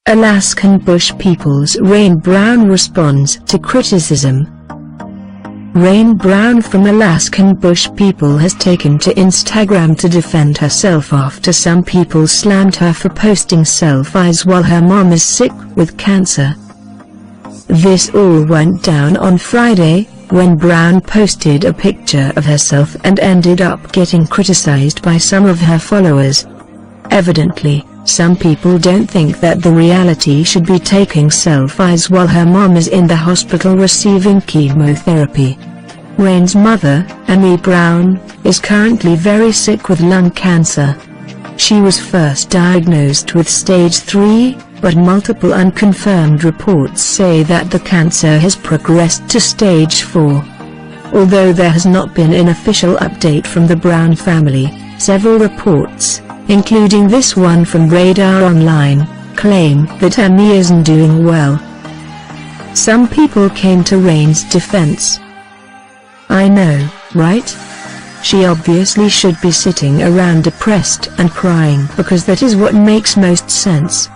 Alaskan Bush People's Rain Brown responds to criticism. Rain Brown from Alaskan Bush People has taken to Instagram to defend herself after some people slammed her for posting selfies while her mom is sick with cancer. This all went down on Friday, when Brown posted a picture of herself and ended up getting criticized by some of her followers. Evidently, some people don't think that the reality should be taking selfies while her mom is in the hospital receiving chemotherapy. Rain's mother, Amy Brown, is currently very sick with lung cancer. She was first diagnosed with stage 3, but multiple unconfirmed reports say that the cancer has progressed to stage 4. Although there has not been an official update from the Brown family, several reports, including this one from Radar Online, claim that Amy isn't doing well. Some people came to Rain's defense. "I know, right? She obviously should be sitting around depressed and crying because that is what makes most sense.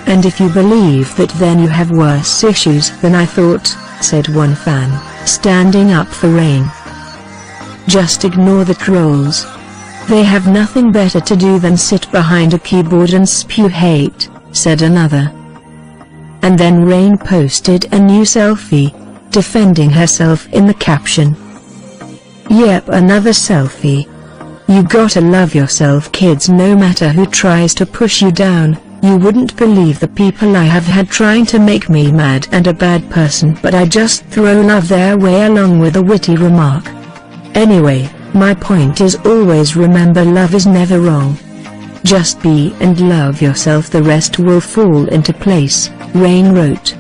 And if you believe that, then you have worse issues than I thought," said one fan, standing up for Rain. "Just ignore the trolls. They have nothing better to do than sit behind a keyboard and spew hate," said another. And then Rain posted a new selfie, defending herself in the caption. "Yep, another selfie. You gotta love yourself, kids. No matter who tries to push you down, you wouldn't believe the people I have had trying to make me mad and a bad person, but I just throw love their way," along with a witty remark. "Anyway, my point is always remember love is never wrong. Just be and love yourself, the rest will fall into place," Rain wrote.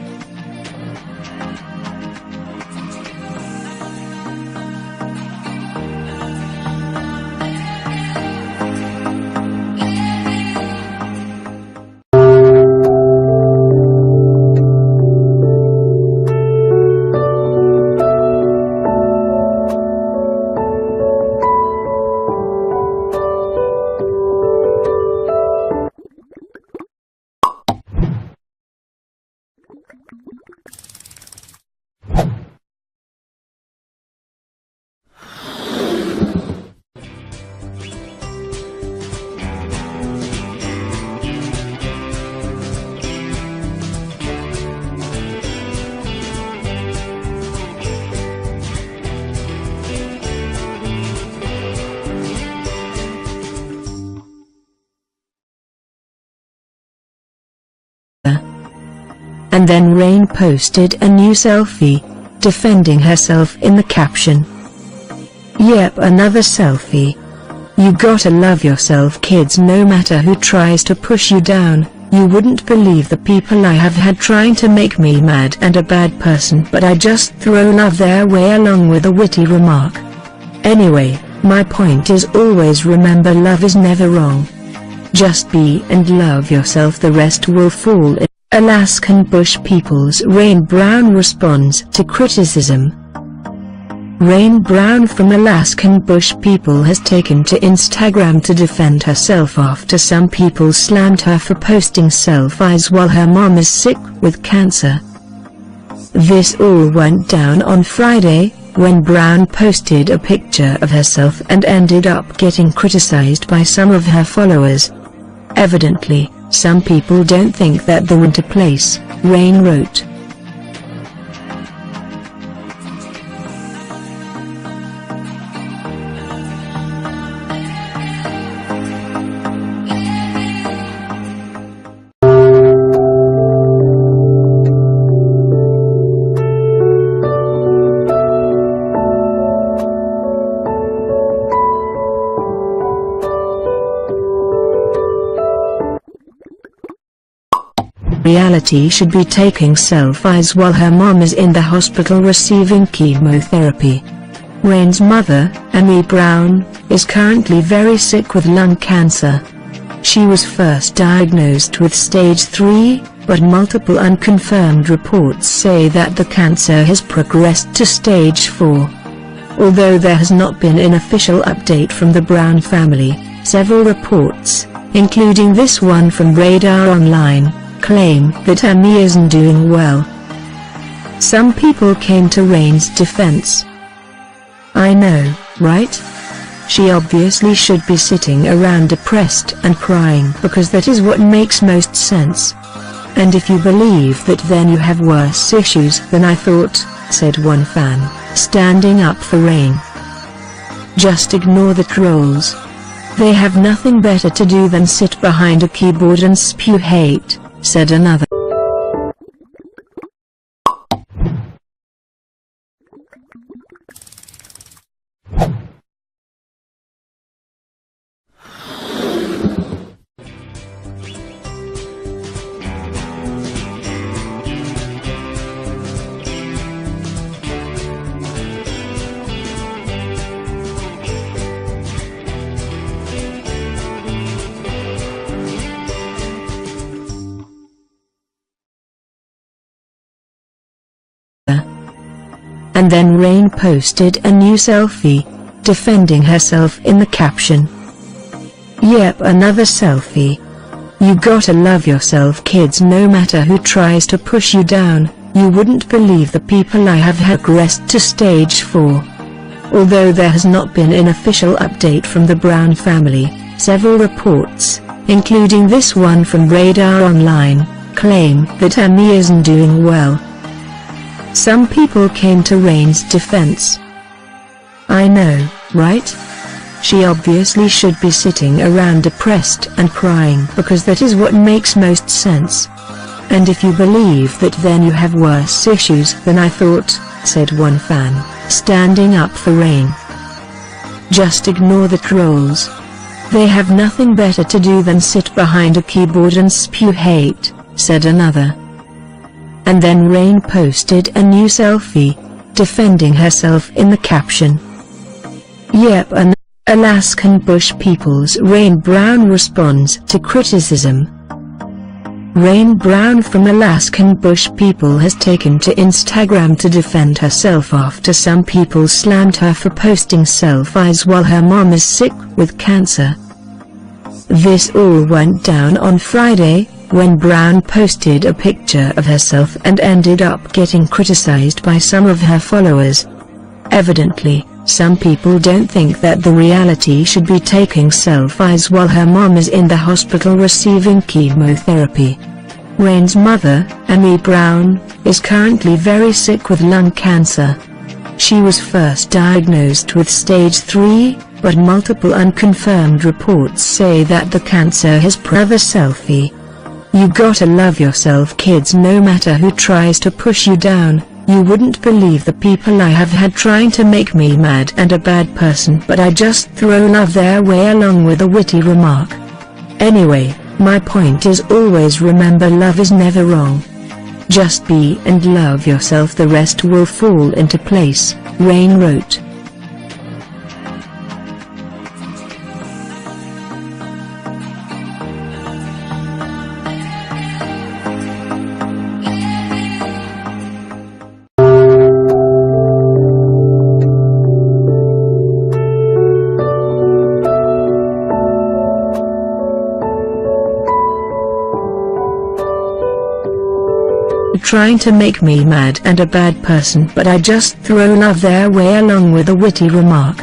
And then Rain posted a new selfie, defending herself in the caption. "Yep, another selfie. You gotta love yourself, kids. No matter who tries to push you down, you wouldn't believe the people I have had trying to make me mad and a bad person, but I just throw love their way," along with a witty remark. "Anyway, my point is always remember love is never wrong. Just be and love yourself, the rest will fall in." Alaskan Bush People's Rain Brown responds to criticism. Rain Brown from Alaskan Bush People has taken to Instagram to defend herself after some people slammed her for posting selfies while her mom is sick with cancer. This all went down on Friday, when Brown posted a picture of herself and ended up getting criticized by some of her followers. Evidently, some people don't think that the winter place, Rain wrote. Reality should be taking selfies while her mom is in the hospital receiving chemotherapy. Rain's mother, Amy Brown, is currently very sick with lung cancer. She was first diagnosed with stage 3, but multiple unconfirmed reports say that the cancer has progressed to stage 4. Although there has not been an official update from the Brown family, several reports, including this one from Radar Online, claim that Amy isn't doing well. Some people came to Rain's defense. I know, right? She obviously should be sitting around depressed and crying because that is what makes most sense. And if you believe that, then you have worse issues than I thought, said one fan, standing up for Rain. Just ignore the trolls. They have nothing better to do than sit behind a keyboard and spew hate, said another. And then Rain posted a new selfie, defending herself in the caption. Yep, another selfie. You gotta love yourself, kids. No matter who tries to push you down, you wouldn't believe the people I have progressed to stage 4. Although there has not been an official update from the Brown family, several reports, including this one from Radar Online, claim that Amy isn't doing well. Some people came to Rain's defense. I know, right? She obviously should be sitting around depressed and crying because that is what makes most sense. And if you believe that, then you have worse issues than I thought, said one fan, standing up for Rain. Just ignore the trolls. They have nothing better to do than sit behind a keyboard and spew hate, said another. And then Rain posted a new selfie, defending herself in the caption. Yep, an Alaskan Bush People's Rain Brown responds to criticism. Rain Brown from Alaskan Bush People has taken to Instagram to defend herself after some people slammed her for posting selfies while her mom is sick with cancer. This all went down on Friday, when Brown posted a picture of herself and ended up getting criticized by some of her followers. Evidently, some people don't think that the reality should be taking selfies while her mom is in the hospital receiving chemotherapy. Rain's mother, Amy Brown, is currently very sick with lung cancer. She was first diagnosed with stage 3, but multiple unconfirmed reports say that the cancer has another selfie. You gotta love yourself, kids. No matter who tries to push you down, you wouldn't believe the people I have had trying to make me mad and a bad person, but I just throw love their way along with a witty remark. Anyway, my point is always remember love is never wrong. Just be and love yourself, the rest will fall into place, Rain wrote. Trying to make me mad and a bad person, but I just throw love their way along with a witty remark.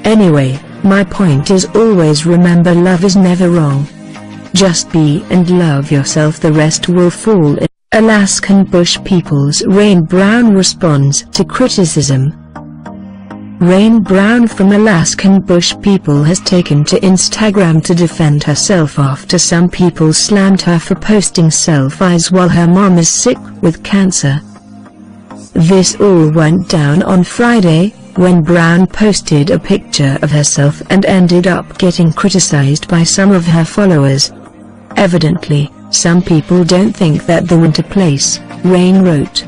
Anyway, my point is always remember love is never wrong. Just be and love yourself, the rest will fall in. Alaskan Bush People's Rain Brown responds to criticism. Rain Brown from Alaskan Bush People has taken to Instagram to defend herself after some people slammed her for posting selfies while her mom is sick with cancer. This all went down on Friday, when Brown posted a picture of herself and ended up getting criticized by some of her followers. Evidently, some people don't think that the winter place, Rain wrote.